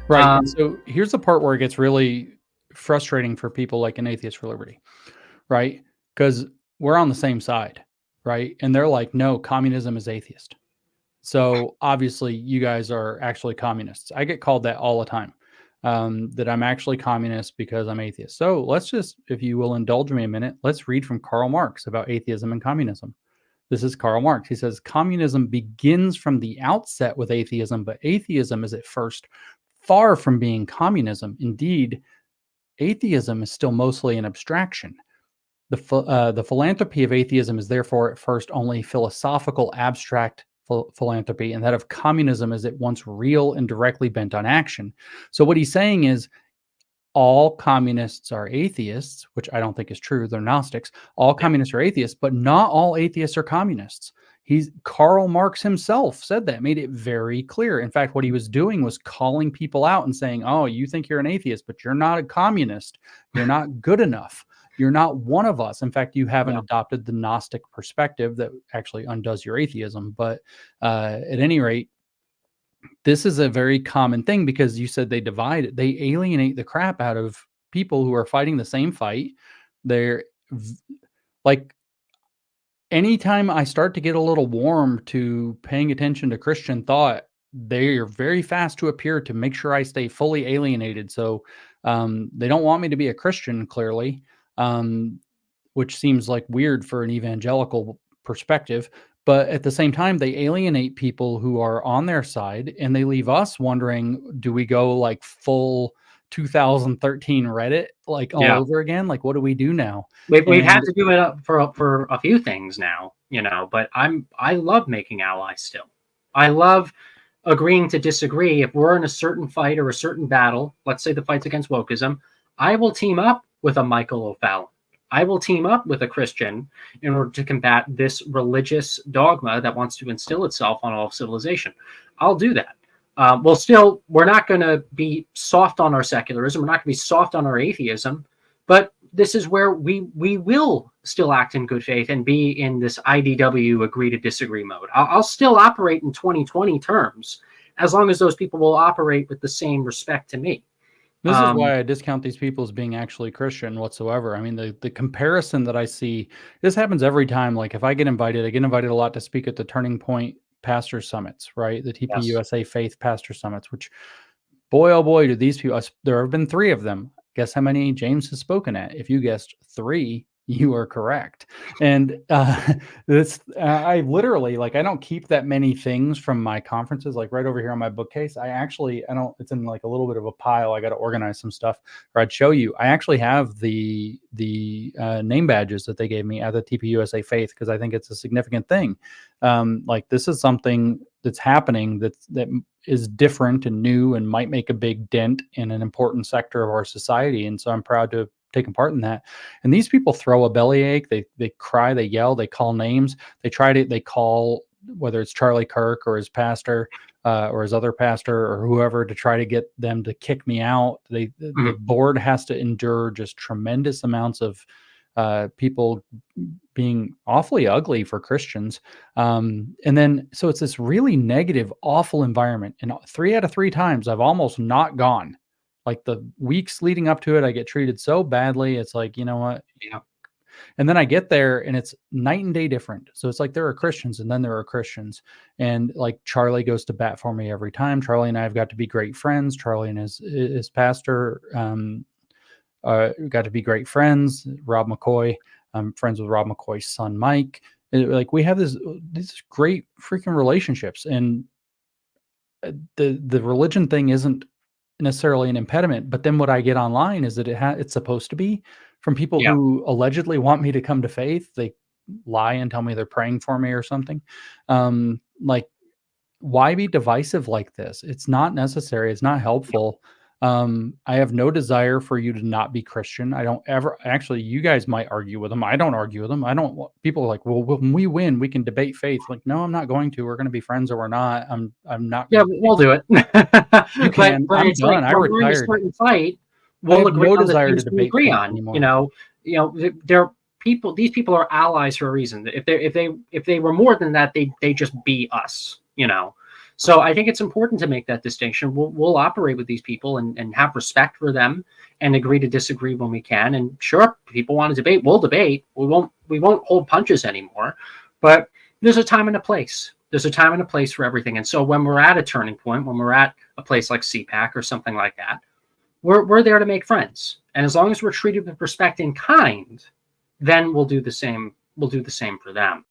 Right. And so here's the part where it gets really frustrating for people like an Atheist for Liberty, right? Because we're on the same side, right? And they're like, no, communism is atheist. So obviously you guys are actually communists. I get called that all the time, that I'm actually communist because I'm atheist. So let's just, if you will indulge me a minute, let's read from Karl Marx about atheism and communism. This is Karl Marx. He says, communism begins from the outset with atheism, but atheism is at first far from being communism. Indeed, atheism is still mostly an abstraction. The philanthropy of atheism is therefore at first only philosophical, abstract philanthropy, and that of communism is at once real and directly bent on action. So what he's saying is all communists are atheists, which I don't think is true. They're Gnostics. All communists are atheists, but not all atheists are communists. Karl Marx himself said that, made it very clear. In fact, what he was doing was calling people out and saying, oh, you think you're an atheist, but you're not a communist. You're not good enough. You're not one of us. In fact, you haven't adopted the Gnostic perspective that actually undoes your atheism. But at any rate, this is a very common thing because you said they alienate the crap out of people who are fighting the same fight. They're like, anytime I start to get a little warm to paying attention to Christian thought, they are very fast to appear to make sure I stay fully alienated. So they don't want me to be a Christian, clearly, which seems like weird for an evangelical perspective. But at the same time, they alienate people who are on their side, and they leave us wondering, do we go like full 2013 Reddit like all over again? Like, what do we do now? We've had to do it for a few things now, but I love making allies still. I love agreeing to disagree. If we're in a certain fight or a certain battle, let's say the fight's against wokeism, I will team up with a Michael O'Fallon. I will team up with a Christian in order to combat this religious dogma that wants to instill itself on all of civilization. I'll do that. We're not going to be soft on our secularism. We're not going to be soft on our atheism. But this is where we will still act in good faith and be in this IDW agree to disagree mode. I'll still operate in 2020 terms as long as those people will operate with the same respect to me. This is why I discount these people as being actually Christian whatsoever. I mean, the comparison that I see, this happens every time. Like if I get invited a lot to speak at the Turning Point Pastor Summits, right? The TPUSA Faith Pastor Summits, which, boy, oh boy, do these people, there have been 3 of them. Guess how many James has spoken at? If you guessed 3, you are correct. And I literally, like, I don't keep that many things from my conferences, like right over here on my bookcase. I don't, it's in like a little bit of a pile. I got to organize some stuff, or I'd show you. I actually have the name badges that they gave me at the TPUSA Faith, because I think it's a significant thing. Like this is something that's happening that is different and new and might make a big dent in an important sector of our society. And so I'm proud to have taken part in that. And these people throw a bellyache, they cry, they yell, they call names, they call, whether it's Charlie Kirk or his pastor or his other pastor or whoever, to try to get them to kick me out. The board has to endure just tremendous amounts of people being awfully ugly for Christians. And then, so it's this really negative, awful environment. And 3 out of 3 times I've almost not gone. Like the weeks leading up to it, I get treated so badly. It's like, you know what? Yeah. And then I get there and it's night and day different. So it's like there are Christians and then there are Christians. And like Charlie goes to bat for me every time. Charlie and I have got to be great friends. Charlie and his pastor got to be great friends. Rob McCoy, I'm friends with Rob McCoy's son, Mike. Like we have these great freaking relationships. And the religion thing isn't necessarily an impediment, but then what I get online is that it's supposed to be, from people who allegedly want me to come to faith. They lie and tell me they're praying for me or something. Like, why be divisive like this? It's not necessary. It's not helpful. I have no desire for you to not be Christian. I don't ever, actually, you guys might argue with them. I don't argue with them. I don't want people are like, well, when we win, we can debate faith. Like, no, I'm not going to. We're going to be friends or we're not. I'm not. Yeah, we'll do it. You can. But I'm done. I retired. Fight, we'll agree no on desire the to debate agree on. Anymore. They're people. These people are allies for a reason. If they were more than that, they just be us. So I think it's important to make that distinction. We'll operate with these people and have respect for them and agree to disagree when we can. And sure, people want to debate, we'll debate. We won't hold punches anymore. But there's a time and a place. There's a time and a place for everything. And so when we're at a turning point, when we're at a place like CPAC or something like that, we're there to make friends. And as long as we're treated with respect and kind, then we'll do the same. We'll do the same for them.